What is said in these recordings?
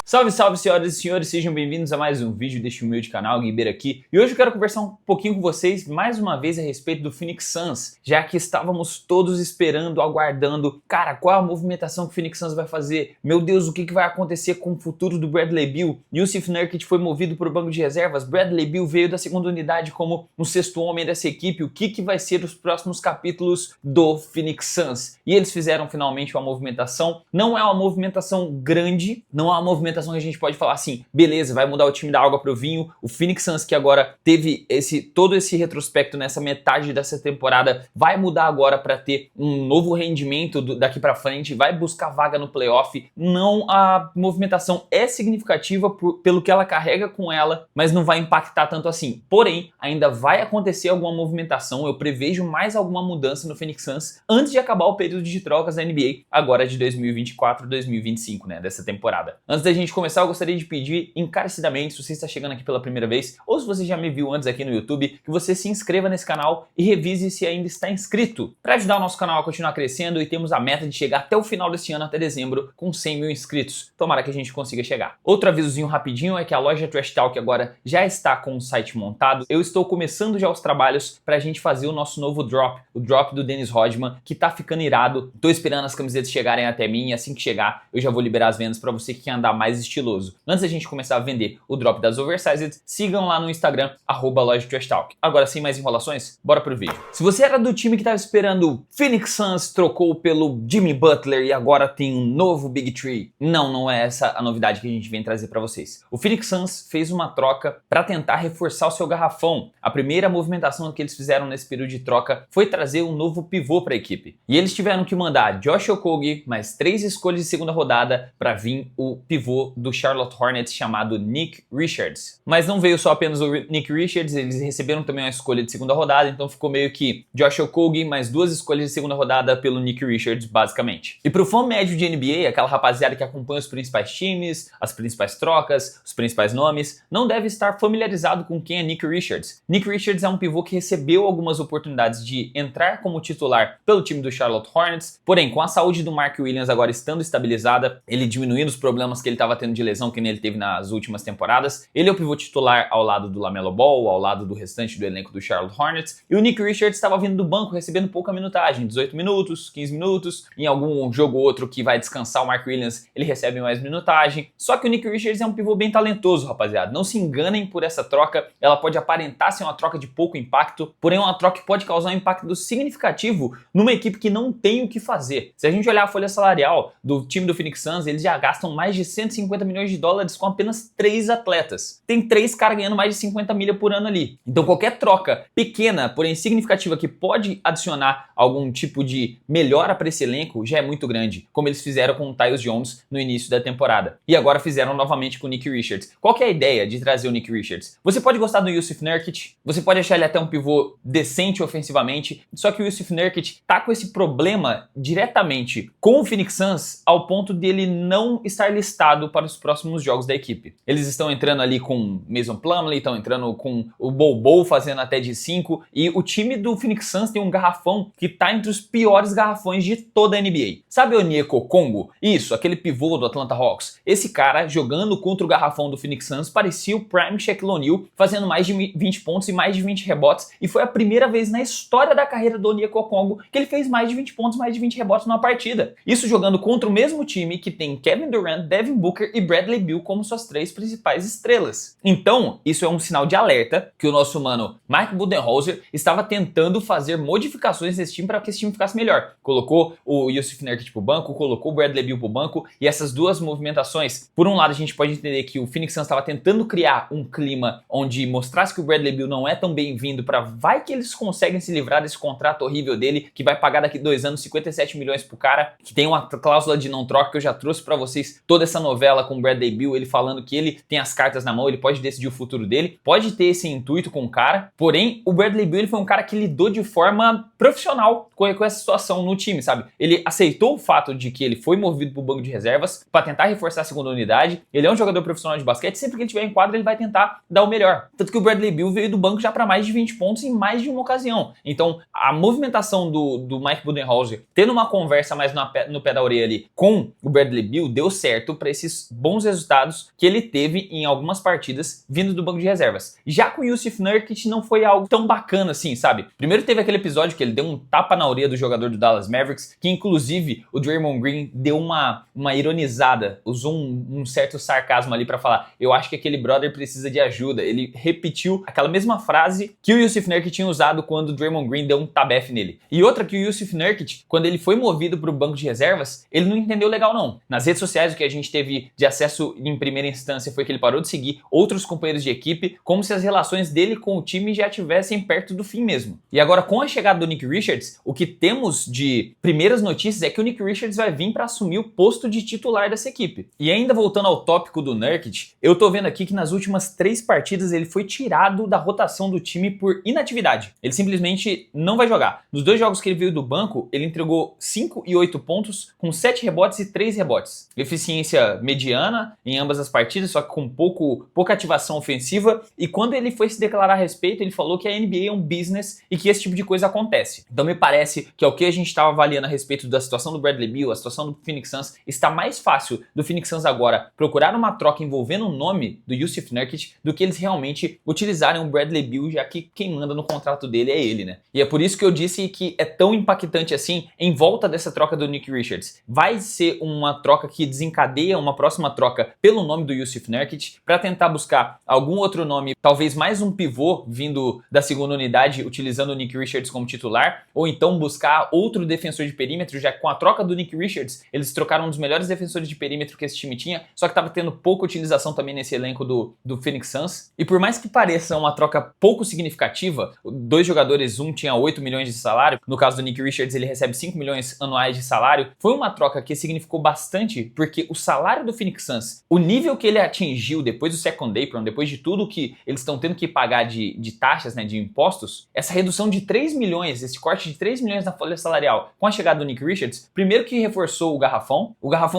Salve, salve, senhoras e senhores, sejam bem-vindos a mais um vídeo deste humilde canal, Guibeira aqui. E hoje eu quero conversar um pouquinho com vocês, mais uma vez, a respeito do Phoenix Suns, já que estávamos todos esperando, aguardando, cara, qual a movimentação que o Phoenix Suns vai fazer? Meu Deus, o que vai acontecer com o futuro do Bradley Beal? Jusuf Nurkic foi movido para o banco de reservas, Bradley Beal veio da segunda unidade como um sexto homem dessa equipe, o que vai ser os próximos capítulos do Phoenix Suns? E eles fizeram finalmente uma movimentação, não é uma movimentação grande, não é uma movimentação que a gente pode falar assim, beleza, vai mudar o time da água pro vinho. O Phoenix Suns, que agora teve todo esse retrospecto nessa metade dessa temporada, vai mudar agora para ter um novo rendimento daqui para frente, vai buscar vaga no playoff. Não, a movimentação é significativa pelo que ela carrega com ela, mas não vai impactar tanto assim. Porém, ainda vai acontecer alguma movimentação, eu prevejo mais alguma mudança no Phoenix Suns antes de acabar o período de trocas da NBA, agora de 2024-2025, né, dessa temporada. Antes da gente começar, eu gostaria de pedir encarecidamente, se você está chegando aqui pela primeira vez, ou se você já me viu antes aqui no YouTube, que você se inscreva nesse canal e revise se ainda está inscrito, para ajudar o nosso canal a continuar crescendo, e temos a meta de chegar até o final desse ano, até dezembro, com 100 mil inscritos. Tomara que a gente consiga chegar. Outro avisozinho rapidinho é que a loja Trash Talk agora já está com o site montado. Eu estou começando já os trabalhos para a gente fazer o nosso novo drop, o drop do Dennis Rodman, que tá ficando irado. Tô esperando as camisetas chegarem até mim, e assim que chegar, eu já vou liberar as vendas para você que quer andar mais estiloso. Antes da gente começar a vender o drop das Oversized, sigam lá no Instagram, @LojaTrashTalk. Agora, sem mais enrolações, bora pro vídeo. Se você era do time que tava esperando Phoenix Suns trocou pelo Jimmy Butler e agora tem um novo Big Three, não é essa a novidade que a gente vem trazer para vocês. O Phoenix Suns fez uma troca para tentar reforçar o seu garrafão. A primeira movimentação que eles fizeram nesse período de troca foi trazer um novo pivô para a equipe. E eles tiveram que mandar Josh Okogie mais 3 escolhas de segunda rodada para vir o pivô do Charlotte Hornets chamado Nick Richards. Mas não veio só apenas o Nick Richards, eles receberam também uma escolha de segunda rodada, então ficou meio que Josh Okogie mais 2 escolhas de segunda rodada pelo Nick Richards, basicamente. E pro fã médio de NBA, aquela rapaziada que acompanha os principais times, as principais trocas, os principais nomes, não deve estar familiarizado com quem é Nick Richards. Nick Richards é um pivô que recebeu algumas oportunidades de entrar como titular pelo time do Charlotte Hornets, porém, com a saúde do Mark Williams agora estando estabilizada, ele diminuindo os problemas que ele estava tendo de lesão que ele teve nas últimas temporadas, ele é o pivô titular ao lado do LaMelo Ball, ao lado do restante do elenco do Charlotte Hornets, e o Nick Richards estava vindo do banco recebendo pouca minutagem, 18 minutos, 15 minutos, em algum jogo ou outro que vai descansar o Mark Williams, ele recebe mais minutagem. Só que o Nick Richards é um pivô bem talentoso, rapaziada. Não se enganem por essa troca, ela pode aparentar ser uma troca de pouco impacto, porém é uma troca que pode causar um impacto significativo numa equipe que não tem o que fazer. Se a gente olhar a folha salarial do time do Phoenix Suns, eles já gastam mais de 150 milhões de dólares com apenas 3 atletas. Tem 3 caras ganhando mais de 50 milha por ano ali. Então qualquer troca pequena, porém significativa, que pode adicionar algum tipo de melhora para esse elenco, já é muito grande, como eles fizeram com o Tyus Jones no início da temporada. E agora fizeram novamente com o Nick Richards. Qual que é a ideia de trazer o Nick Richards? Você pode gostar do Jusuf Nurkic, você pode achar ele até um pivô decente ofensivamente, só que o Jusuf Nurkic tá com esse problema diretamente com o Phoenix Suns ao ponto dele não estar listado para os próximos jogos da equipe. Eles estão entrando ali com Mason Plumlee, estão entrando com o Bol fazendo até de 5, e o time do Phoenix Suns tem um garrafão que tá entre os piores garrafões de toda a NBA. Sabe o Onyeka Okongwu? Isso, aquele pivô do Atlanta Hawks. Esse cara, jogando contra o garrafão do Phoenix Suns, parecia o Prime Shaquille O'Neal, fazendo mais de 20 pontos e mais de 20 rebotes, e foi a primeira vez na história da carreira do Onyeka Okongwu que ele fez mais de 20 pontos, mais de 20 rebotes numa partida. Isso jogando contra o mesmo time que tem Kevin Durant, Devin Booker e Bradley Beal como suas 3 principais estrelas. Então, isso é um sinal de alerta que o nosso mano Mike Budenholzer estava tentando fazer modificações nesse time para que esse time ficasse melhor. Colocou o Jusuf Nurkic pro banco, colocou o Bradley Beal pro banco, e essas duas movimentações, por um lado a gente pode entender que o Phoenix Suns estava tentando criar um clima onde mostrasse que o Bradley Beal não é tão bem-vindo, para vai que eles conseguem se livrar desse contrato horrível dele, que vai pagar daqui 2 anos 57 milhões pro cara, que tem uma cláusula de não troca, que eu já trouxe para vocês toda essa novela com o Bradley Beal, ele falando que ele tem as cartas na mão, ele pode decidir o futuro dele, pode ter esse intuito com o cara, porém o Bradley Beal ele foi um cara que lidou de forma profissional com essa situação no time, sabe? Ele aceitou o fato de que ele foi movido pro banco de reservas para tentar reforçar a segunda unidade, ele é um jogador profissional de basquete, sempre que ele estiver em quadra ele vai tentar dar o melhor. Tanto que o Bradley Beal veio do banco já para mais de 20 pontos em mais de uma ocasião. Então a movimentação do Mike Budenholzer, tendo uma conversa mais no pé da orelha ali com o Bradley Beal, deu certo para esse dos bons resultados que ele teve em algumas partidas vindo do banco de reservas. Já com o Jusuf Nurkic não foi algo tão bacana assim, sabe? Primeiro teve aquele episódio que ele deu um tapa na orelha do jogador do Dallas Mavericks, que inclusive o Draymond Green deu uma ironizada, usou um certo sarcasmo ali pra falar: eu acho que aquele brother precisa de ajuda. Ele repetiu aquela mesma frase que o Jusuf Nurkic tinha usado quando o Draymond Green deu um tabefe nele. E outra que o Jusuf Nurkic, quando ele foi movido pro banco de reservas, ele não entendeu legal não. Nas redes sociais o que a gente teve de acesso em primeira instância foi que ele parou de seguir outros companheiros de equipe, como se as relações dele com o time já estivessem perto do fim mesmo. E agora com a chegada do Nick Richards, o que temos de primeiras notícias é que o Nick Richards vai vir para assumir o posto de titular dessa equipe. E ainda voltando ao tópico do Nurkic, eu tô vendo aqui que nas últimas 3 partidas ele foi tirado da rotação do time por inatividade. Ele simplesmente não vai jogar. Nos 2 jogos que ele veio do banco, ele entregou 5 e 8 pontos, com 7 rebotes e 3 rebotes. Eficiência mediana em ambas as partidas, só que com pouca ativação ofensiva. E quando ele foi se declarar a respeito, ele falou que a NBA é um business e que esse tipo de coisa acontece. Então me parece que é o que a gente estava avaliando a respeito da situação do Bradley Beal, a situação do Phoenix Suns, está mais fácil do Phoenix Suns agora procurar uma troca envolvendo o nome do Jusuf Nurkic do que eles realmente utilizarem o Bradley Beal, já que quem manda no contrato dele é ele, né? E é por isso que eu disse que é tão impactante assim em volta dessa troca do Nick Richards. Vai ser uma troca que desencadeia uma próxima troca pelo nome do Jusuf Nurkic para tentar buscar algum outro nome, talvez mais um pivô vindo da segunda unidade, utilizando o Nick Richards como titular, ou então buscar outro defensor de perímetro, já que com a troca do Nick Richards, eles trocaram um dos melhores defensores de perímetro que esse time tinha, só que estava tendo pouca utilização também nesse elenco do Phoenix Suns. E por mais que pareça uma troca pouco significativa, 2 jogadores, um tinha 8 milhões de salário, no caso do Nick Richards ele recebe 5 milhões anuais de salário, foi uma troca que significou bastante, porque o salário do Phoenix Suns, o nível que ele atingiu depois do Second Apron, depois de tudo que eles estão tendo que pagar de taxas, né, de impostos, essa redução de 3 milhões, esse corte de 3 milhões na folha salarial com a chegada do Nick Richards, primeiro que reforçou o garrafão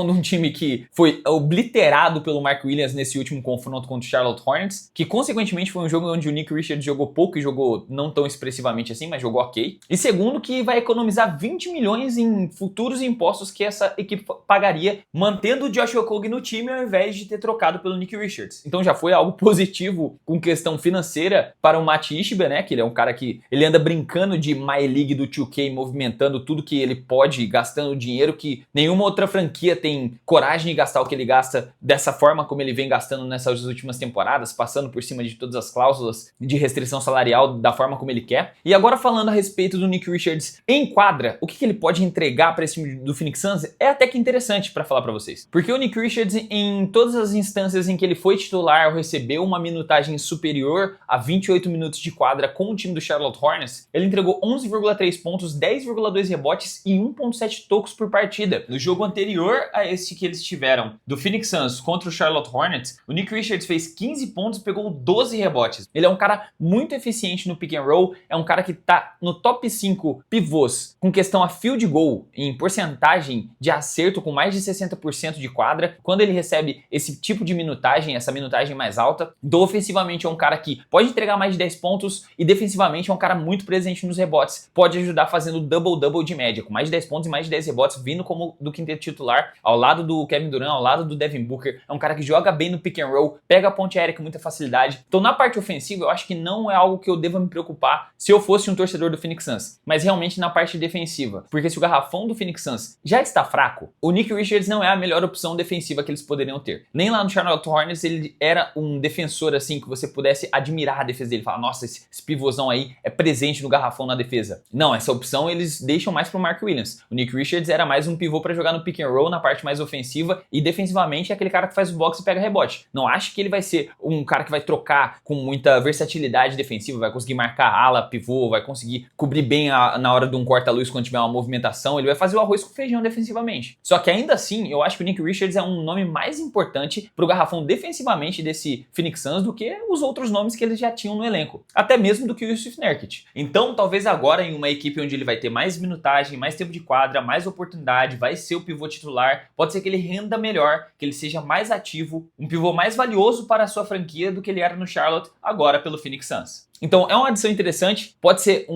de um time que foi obliterado pelo Mark Williams nesse último confronto contra o Charlotte Hornets, que consequentemente foi um jogo onde o Nick Richards jogou pouco e jogou não tão expressivamente assim, mas jogou ok. E segundo que vai economizar 20 milhões em futuros impostos que essa equipe pagaria, mantendo o Josh Okogie no time ao invés de ter trocado pelo Nick Richards. Então já foi algo positivo com questão financeira para o Mat Ishbia, né, que ele é um cara que ele anda brincando de My League do 2K, movimentando tudo que ele pode, gastando dinheiro que nenhuma outra franquia tem coragem de gastar o que ele gasta dessa forma como ele vem gastando nessas últimas temporadas, passando por cima de todas as cláusulas de restrição salarial da forma como ele quer. E agora falando a respeito do Nick Richards em quadra, o que ele pode entregar para esse time do Phoenix Suns é até que interessante para falar para vocês. Porque o Nick Richards, em todas as instâncias em que ele foi titular ou recebeu uma minutagem superior a 28 minutos de quadra com o time do Charlotte Hornets, ele entregou 11,3 pontos, 10,2 rebotes e 1,7 tocos por partida. No jogo anterior a esse que eles tiveram do Phoenix Suns contra o Charlotte Hornets, o Nick Richards fez 15 pontos e pegou 12 rebotes. Ele é um cara muito eficiente no pick and roll, é um cara que tá no top 5 pivôs com questão a field goal em porcentagem de acerto com mais de 60% de quadra. Quando ele recebe esse tipo de minutagem, essa minutagem mais alta, ofensivamente é um cara que pode entregar mais de 10 pontos e defensivamente é um cara muito presente nos rebotes, pode ajudar fazendo double-double de média, com mais de 10 pontos e mais de 10 rebotes, vindo como do quinteto titular, ao lado do Kevin Durant, ao lado do Devin Booker. É um cara que joga bem no pick and roll, pega a ponte aérea com muita facilidade. Então na parte ofensiva eu acho que não é algo que eu deva me preocupar se eu fosse um torcedor do Phoenix Suns, mas realmente na parte defensiva, porque se o garrafão do Phoenix Suns já está fraco, o Nick Richards não é a melhor opção defensiva que eles poderiam ter. Nem lá no Charlotte Hornets ele era um defensor assim que você pudesse admirar a defesa dele, falar, nossa, esse pivôzão aí é presente no garrafão na defesa. Não, essa opção eles deixam mais pro Mark Williams. O Nick Richards era mais um pivô para jogar no pick and roll, na parte mais ofensiva, e defensivamente é aquele cara que faz o box e pega rebote. Não acho que ele vai ser um cara que vai trocar com muita versatilidade defensiva, vai conseguir marcar ala, pivô, vai conseguir cobrir bem na hora de um corta-luz quando tiver uma movimentação, ele vai fazer o arroz com feijão defensivamente. Só que ainda assim, eu acho que o Nick Richards é um nome mais importante pro garrafão defensivamente desse Phoenix Suns do que os outros nomes que eles já tinham no elenco. Até mesmo do que o Jusuf Nurkic. Então, talvez agora em uma equipe onde ele vai ter mais minutagem, mais tempo de quadra, mais oportunidade, vai ser o pivô titular, pode ser que ele renda melhor, que ele seja mais ativo, um pivô mais valioso para a sua franquia do que ele era no Charlotte, agora pelo Phoenix Suns. Então é uma adição interessante, pode ser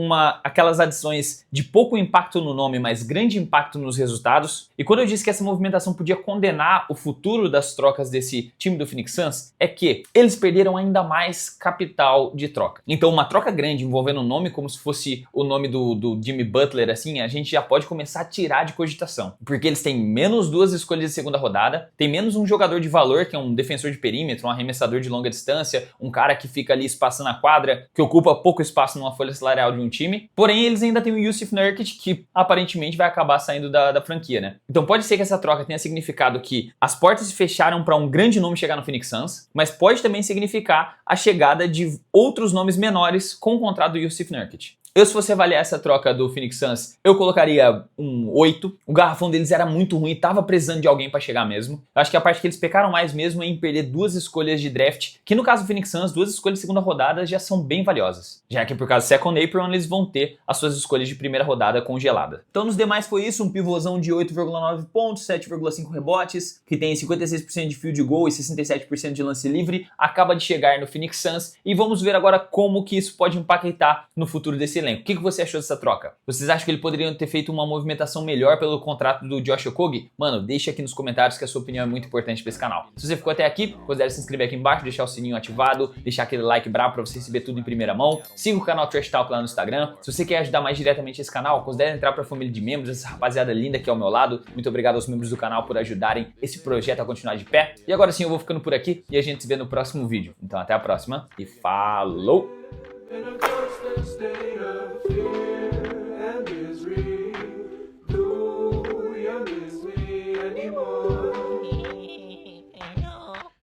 aquelas adições de pouco impacto no nome, mas grande impacto nos resultados. E quando eu disse que essa movimentação podia condenar o futuro das trocas desse time do Phoenix Suns, é que eles perderam ainda mais capital de troca. Então uma troca grande envolvendo o nome como se fosse o nome do Jimmy Butler, assim, a gente já pode começar a tirar de cogitação. Porque eles têm menos 2 escolhas de segunda rodada, tem menos um jogador de valor, que é um defensor de perímetro, um arremessador de longa distância, um cara que fica ali espaçando a quadra, que ocupa pouco espaço numa folha salarial de um time. Porém, eles ainda têm o Jusuf Nurkic, que aparentemente vai acabar saindo da franquia, né? Então pode ser que essa troca tenha significado que as portas se fecharam para um grande nome chegar no Phoenix Suns, mas pode também significar a chegada de outros nomes menores com o contrato do Jusuf Nurkic. Se fosse avaliar essa troca do Phoenix Suns, eu colocaria um 8. O garrafão deles era muito ruim, tava precisando de alguém para chegar mesmo. Eu acho que a parte que eles pecaram mais mesmo é em perder 2 escolhas de draft, que no caso do Phoenix Suns, 2 escolhas de segunda rodada já são bem valiosas, já que por causa do Second Apron eles vão ter as suas escolhas de primeira rodada congeladas. Então nos demais foi isso, um pivôzão de 8,9 pontos, 7,5 rebotes, que tem 56% de field goal e 67% de lance livre, acaba de chegar no Phoenix Suns e vamos ver agora como que isso pode impactar no futuro desse elenco. O que você achou dessa troca? Vocês acham que ele poderia ter feito uma movimentação melhor pelo contrato do Josh Okogie? Mano, deixa aqui nos comentários que a sua opinião é muito importante para esse canal. Se você ficou até aqui, considere se inscrever aqui embaixo, deixar o sininho ativado, deixar aquele like brabo para você receber tudo em primeira mão. Siga o canal Trash Talk lá no Instagram. Se você quer ajudar mais diretamente esse canal, considere entrar para a família de membros, essa rapaziada linda aqui ao meu lado. Muito obrigado aos membros do canal por ajudarem esse projeto a continuar de pé. E agora sim eu vou ficando por aqui e a gente se vê no próximo vídeo. Então até a próxima e falou! In a constant state of fear.